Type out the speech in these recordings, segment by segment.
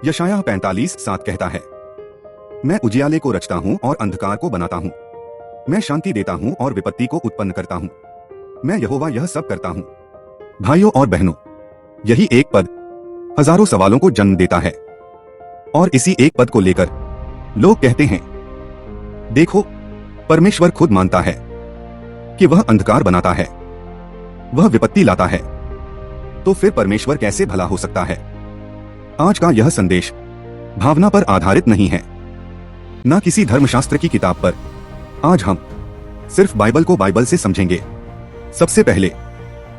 यशायाह 45:7 कहता है, मैं उजियाले को रचता हूँ और अंधकार को बनाता हूँ। मैं शांति देता हूँ और विपत्ति को उत्पन्न करता हूँ। मैं यहोवा यह सब करता हूँ। भाइयों और बहनों, यही एक पद हजारों सवालों को जन्म देता है। और इसी एक पद को लेकर लोग कहते हैं, देखो, परमेश्वर खुद मानता है कि वह अंधकार बनाता है, वह विपत्ति लाता है, तो फिर परमेश्वर कैसे भला हो सकता है? आज का यह संदेश भावना पर आधारित नहीं है, न किसी धर्मशास्त्र की किताब पर। आज हम सिर्फ बाइबल को बाइबल से समझेंगे। सबसे पहले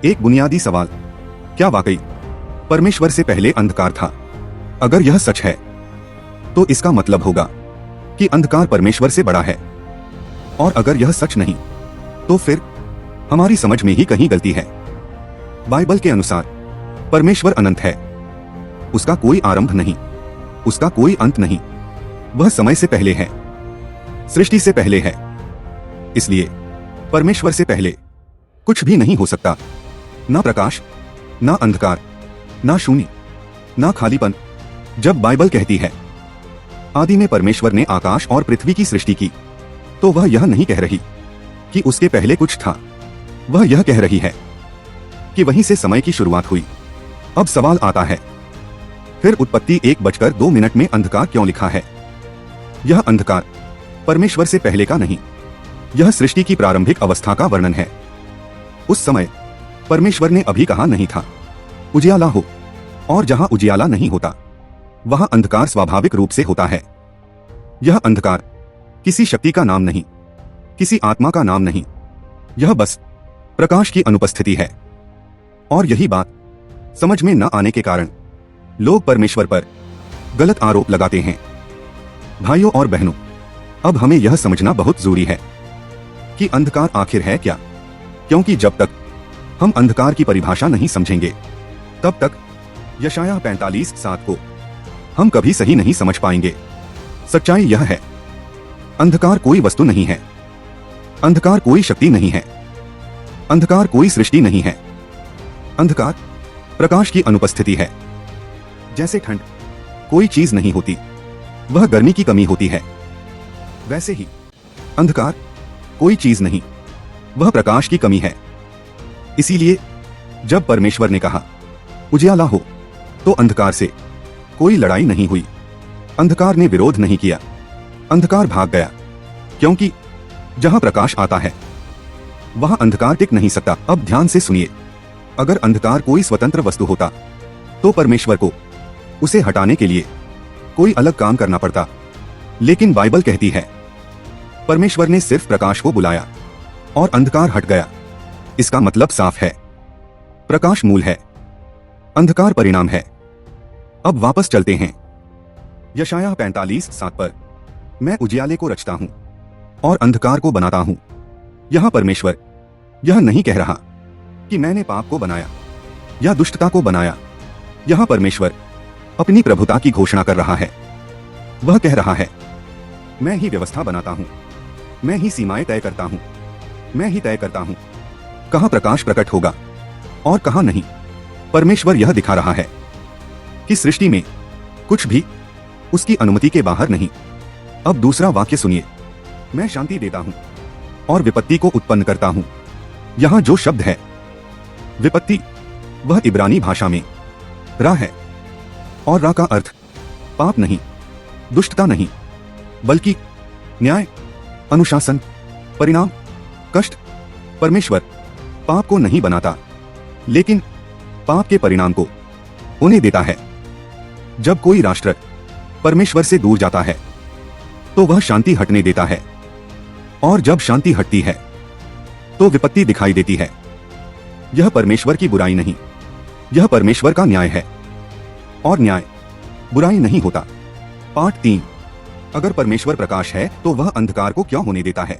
एक बुनियादी सवाल, क्या वाकई परमेश्वर से पहले अंधकार था? अगर यह सच है तो इसका मतलब होगा कि अंधकार परमेश्वर से बड़ा है। और अगर यह सच नहीं तो फिर हमारी समझ में ही कहीं गलती है। बाइबल के अनुसार परमेश्वर अनंत है, उसका कोई आरंभ नहीं, उसका कोई अंत नहीं। वह समय से पहले है, सृष्टि से पहले है। इसलिए परमेश्वर से पहले कुछ भी नहीं हो सकता। ना प्रकाश, ना अंधकार, ना शून्य, ना खालीपन। जब बाइबल कहती है आदि में परमेश्वर ने आकाश और पृथ्वी की सृष्टि की, तो वह यह नहीं कह रही कि उसके पहले कुछ था। वह यह कह रही है कि वहीं से समय की शुरुआत हुई। अब सवाल आता है, फिर उत्पत्ति 1:02 में अंधकार क्यों लिखा है? यह अंधकार परमेश्वर से पहले का नहीं, यह सृष्टि की प्रारंभिक अवस्था का वर्णन है। उस समय परमेश्वर ने अभी कहा नहीं था, उजियाला हो, और जहां उजियाला नहीं होता वहां अंधकार स्वाभाविक रूप से होता है। यह अंधकार किसी शक्ति का नाम नहीं, किसी आत्मा का नाम नहीं, यह बस प्रकाश की अनुपस्थिति है। और यही बात समझ में न आने के कारण लोग परमेश्वर पर गलत आरोप लगाते हैं। भाइयों और बहनों, अब हमें यह समझना बहुत जरूरी है कि अंधकार आखिर है क्या, क्योंकि जब तक हम अंधकार की परिभाषा नहीं समझेंगे तब तक यशायाह 45:7 को हम कभी सही नहीं समझ पाएंगे। सच्चाई यह है, अंधकार कोई वस्तु नहीं है, अंधकार कोई शक्ति नहीं है, अंधकार कोई सृष्टि नहीं है। अंधकार प्रकाश की अनुपस्थिति है। जैसे ठंड कोई चीज नहीं होती, वह गर्मी की कमी होती है, वैसे ही अंधकार कोई चीज नहीं, वह प्रकाश की कमी है। इसीलिए जब परमेश्वर ने कहा उजियाला हो, तो अंधकार से कोई लड़ाई नहीं हुई, अंधकार ने विरोध नहीं किया, अंधकार भाग गया। क्योंकि जहां प्रकाश आता है वहां अंधकार टिक नहीं सकता। अब ध्यान से सुनिए, अगर अंधकार कोई स्वतंत्र वस्तु होता तो परमेश्वर को उसे हटाने के लिए कोई अलग काम करना पड़ता। लेकिन बाइबल कहती है परमेश्वर ने सिर्फ प्रकाश को बुलाया और अंधकार हट गया। इसका मतलब साफ है, प्रकाश मूल है, अंधकार परिणाम है। अब वापस चलते हैं यशायाह 45:7 पर। मैं उजियाले को रचता हूं और अंधकार को बनाता हूं। यहां परमेश्वर यह नहीं कह रहा कि मैंने पाप को बनाया या दुष्टता को बनाया। यहां परमेश्वर अपनी प्रभुता की घोषणा कर रहा है। वह कह रहा है, मैं ही व्यवस्था बनाता हूं, मैं ही सीमाएं तय करता हूं, मैं ही तय करता हूं कहां प्रकाश प्रकट होगा और कहां नहीं। परमेश्वर यह दिखा रहा है कि सृष्टि में कुछ भी उसकी अनुमति के बाहर नहीं। अब दूसरा वाक्य सुनिए, मैं शांति देता हूं और विपत्ति को उत्पन्न करता हूं। यहां जो शब्द है विपत्ति, वह इब्रानी भाषा में रा है, और रा का अर्थ पाप नहीं, दुष्टता नहीं, बल्कि न्याय, अनुशासन, परिणाम, कष्ट। परमेश्वर पाप को नहीं बनाता, लेकिन पाप के परिणाम को उन्हें देता है। जब कोई राष्ट्र परमेश्वर से दूर जाता है तो वह शांति हटने देता है, और जब शांति हटती है तो विपत्ति दिखाई देती है। यह परमेश्वर की बुराई नहीं, यह परमेश्वर का न्याय है, और न्याय बुराई नहीं होता। पाठ 3, अगर परमेश्वर प्रकाश है तो वह अंधकार को क्यों होने देता है?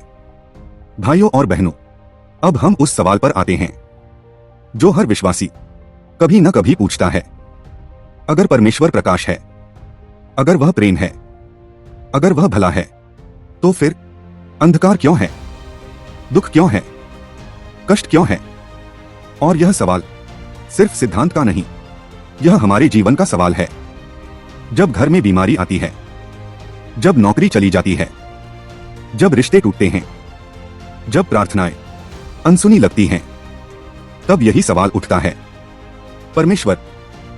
भाइयों और बहनों, अब हम उस सवाल पर आते हैं जो हर विश्वासी कभी न कभी पूछता है। अगर परमेश्वर प्रकाश है, अगर वह प्रेम है, अगर वह भला है, तो फिर अंधकार क्यों है? दुख क्यों है? कष्ट क्यों है? और यह सवाल सिर्फ सिद्धांत का नहीं, यह हमारे जीवन का सवाल है। जब घर में बीमारी आती है, जब नौकरी चली जाती है, जब रिश्ते टूटते हैं, जब प्रार्थनाएं अनसुनी लगती हैं, तब यही सवाल उठता है, परमेश्वर,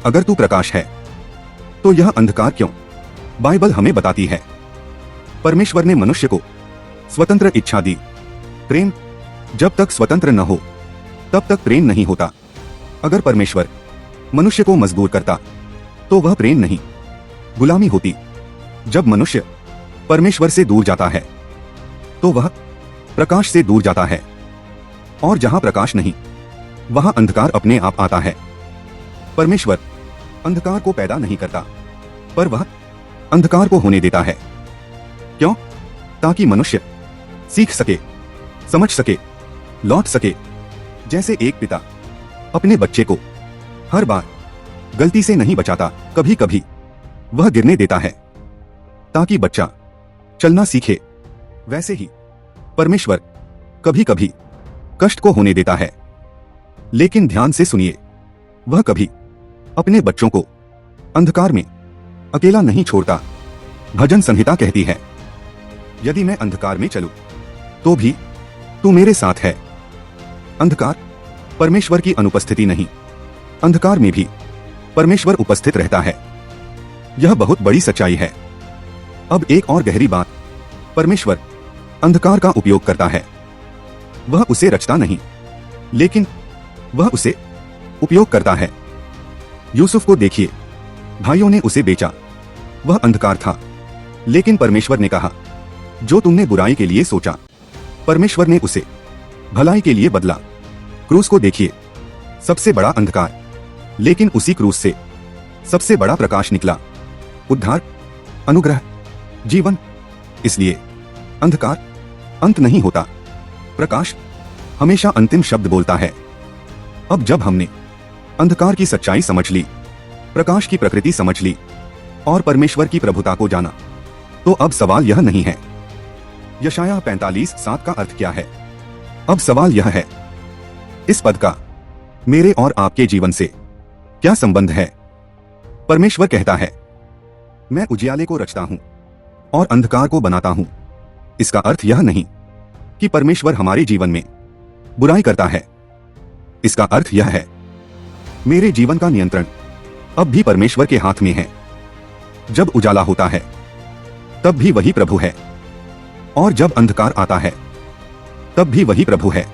अगर तू प्रकाश है तो यह अंधकार क्यों? बाइबल हमें बताती है, परमेश्वर ने मनुष्य को स्वतंत्र इच्छा दी। प्रेम जब तक स्वतंत्र न हो तब तक प्रेम नहीं होता। अगर परमेश्वर मनुष्य को मजबूर करता तो वह प्रेम नहीं, गुलामी होती। जब मनुष्य परमेश्वर से दूर जाता है तो वह प्रकाश से दूर जाता है, और जहां प्रकाश नहीं वहां अंधकार अपने आप आता है। परमेश्वर अंधकार को पैदा नहीं करता, पर वह अंधकार को होने देता है। क्यों? ताकि मनुष्य सीख सके, समझ सके, लौट सके। जैसे एक पिता अपने बच्चे को हर बार गलती से नहीं बचाता, कभी कभी वह गिरने देता है ताकि बच्चा चलना सीखे, वैसे ही परमेश्वर कभी कभी कष्ट को होने देता है। लेकिन ध्यान से सुनिए, वह कभी अपने बच्चों को अंधकार में अकेला नहीं छोड़ता। भजन संहिता कहती है, यदि मैं अंधकार में चलूं तो भी तू मेरे साथ है। अंधकार परमेश्वर की अनुपस्थिति नहीं, अंधकार में भी परमेश्वर उपस्थित रहता है। यह बहुत बड़ी सच्चाई है। अब एक और गहरी बात, परमेश्वर अंधकार का उपयोग करता है। वह उसे रचता नहीं, लेकिन वह उसे उपयोग करता है। यूसुफ को देखिए, भाइयों ने उसे बेचा, वह अंधकार था, लेकिन परमेश्वर ने कहा, जो तुमने बुराई के लिए सोचा, परमेश्वर ने उसे भलाई के लिए बदला। क्रूस को देखिए, सबसे बड़ा अंधकार, लेकिन उसी क्रूस से सबसे बड़ा प्रकाश निकला, उद्धार, अनुग्रह, जीवन। इसलिए अंधकार अंत नहीं होता, प्रकाश हमेशा अंतिम शब्द बोलता है। अब जब हमने अंधकार की सच्चाई समझ ली, प्रकाश की प्रकृति समझ ली और परमेश्वर की प्रभुता को जाना, तो अब सवाल यह नहीं है यशायाह 45:7 का अर्थ क्या है। अब सवाल यह है, इस पद का मेरे और आपके जीवन से क्या संबंध है। परमेश्वर कहता है, मैं उजियाले को रचता हूं और अंधकार को बनाता हूं। इसका अर्थ यह नहीं कि परमेश्वर हमारे जीवन में बुराई करता है। इसका अर्थ यह है, मेरे जीवन का नियंत्रण अब भी परमेश्वर के हाथ में है। जब उजाला होता है तब भी वही प्रभु है, और जब अंधकार आता है तब भी वही प्रभु है।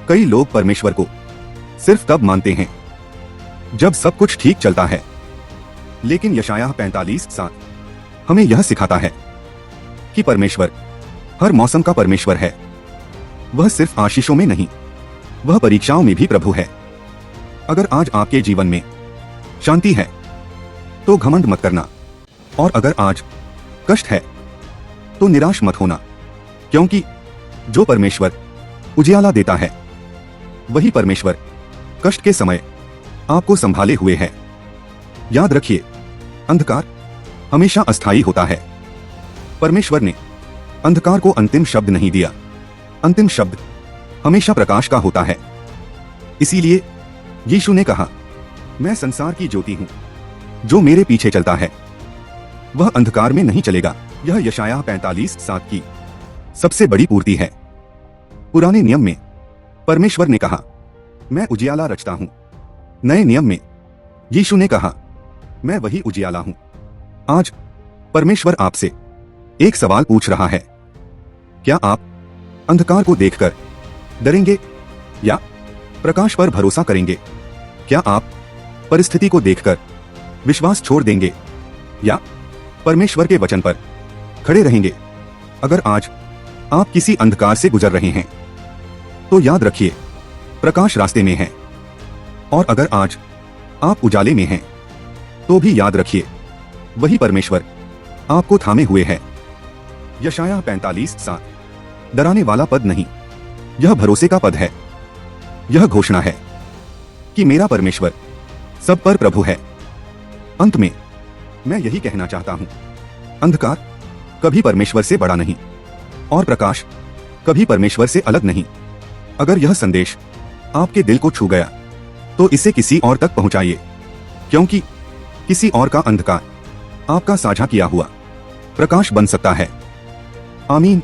कई लोग परमेश्वर को सिर्फ तब मानते हैं जब सब कुछ ठीक चलता है, लेकिन यशायाह 45:7 हमें यह सिखाता है कि परमेश्वर हर मौसम का परमेश्वर है। वह सिर्फ आशीषों में नहीं, वह परीक्षाओं में भी प्रभु है। अगर आज आपके जीवन में शांति है तो घमंड मत करना, और अगर आज कष्ट है तो निराश मत होना, क्योंकि जो परमेश्वर उजियाला देता है वही परमेश्वर कष्ट के समय आपको संभाले हुए है। याद रखिए, अंधकार हमेशा अस्थायी होता है। परमेश्वर ने अंधकार को अंतिम शब्द नहीं दिया, अंतिम शब्द हमेशा प्रकाश का होता है। इसीलिए यीशु ने कहा, मैं संसार की ज्योति हूं, जो मेरे पीछे चलता है वह अंधकार में नहीं चलेगा। यह यशायाह 45:7 की सबसे बड़ी पूर्ति है। पुराने नियम में परमेश्वर ने कहा, मैं उजियाला रचता हूं। नए नियम में यीशु ने कहा, मैं वही उजियाला हूं। आज परमेश्वर आपसे एक सवाल पूछ रहा है, क्या आप अंधकार को देखकर डरेंगे या प्रकाश पर भरोसा करेंगे? क्या आप परिस्थिति को देखकर विश्वास छोड़ देंगे या परमेश्वर के वचन पर खड़े रहेंगे? अगर आज आप किसी अंधकार से गुजर रहे हैं तो याद रखिए, प्रकाश रास्ते में है, और अगर आज आप उजाले में हैं तो भी याद रखिए, वही परमेश्वर आपको थामे हुए है। यशायाह 45:7 डराने वाला पद नहीं, यह भरोसे का पद है। यह घोषणा है कि मेरा परमेश्वर सब पर प्रभु है। अंत में मैं यही कहना चाहता हूं, अंधकार कभी परमेश्वर से बड़ा नहीं और प्रकाश कभी परमेश्वर से अलग नहीं। अगर यह संदेश आपके दिल को छू गया तो इसे किसी और तक पहुंचाइए, क्योंकि किसी और का अंधकार आपका साझा किया हुआ प्रकाश बन सकता है। आमीन।